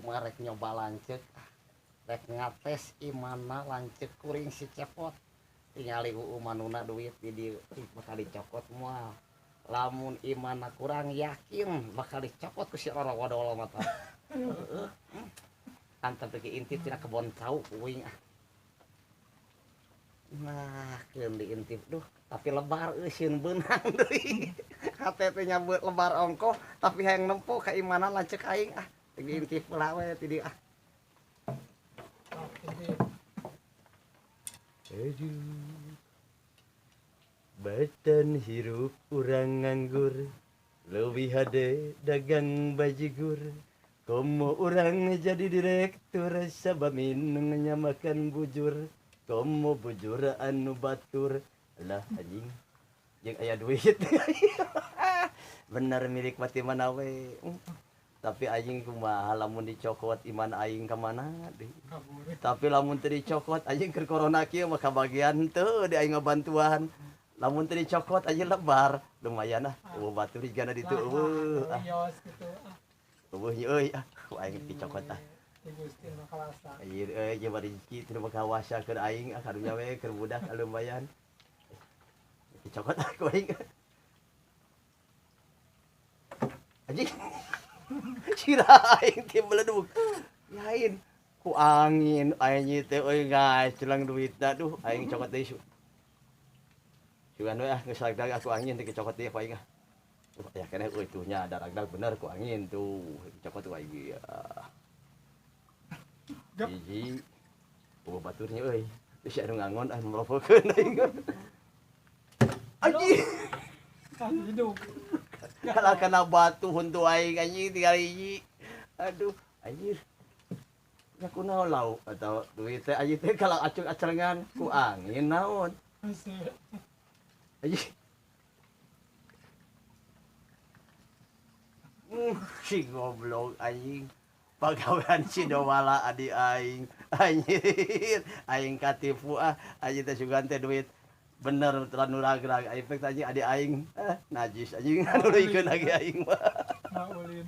mah rek nyoba lanceuk rek ngates imana lanceuk kuring si cepot tingali manuna duit di dieu bakal dicokot moal lamun imana kurang yakin bakal dicokot ku si oro-odolo mata kan tapi intip tina kebon tahu kuing nah keun diintip duh tapi lebar euseun beunang deui KTP nya lebar ongkoh tapi hayang nempo ka imana lanceuk aing diintip heula we ti dieu Aduh, batan hirup urang nganggur, leuwih hade dagang bajigur. Komo urang jadi direktur, sabab minum nyamakan bujur. Komo bujur anu batur, lah anjing, jeung aya duit. Bener milik mati mana we. Tapi anjing kumaha lamun dicokot iman aing ka mana deui. Tapi lamun teu dicokot anjing keur corona kieu mah kabagian teu di aing ngabantuan. Lamun teu dicokot anjing lebar, lumayan eueuh batur jigana ditu eueuh. Eueuh nya euy ku aing dicokot Gusti mah kalasa. Ieu euy jeung rezeki teu bakawasa keur aing karunya we keur budak lumayan. Dicokot ku aing. Anjing sira aing teh meleduk lain ku angin aing teh euy guys celang duitna duh aing cokot deui sugan we geus lagdag aku angin teh cokot deui ku aing ya keneh euy tuh nya daragdag bener ku angin tuh cokot ku aing hiji baturnya euy geus anu ngangon anu melopokeun aing anjing Kan hidup. Kalau kena batu huntu aing anjing tinggal hiji. Aduh, anjir. Ya kunaon lau atau duit teh anjing teh kalau acung-acengan ku angin naon. Anjing. Si goblok anjing. Pagawean si dowala adi aing. Anjir, aing katipu anjing teh sugan teh duit. Bener terlalu ragrag efek tadi adi aing najis anjing anu deuykeun lagi aing mah Maulin.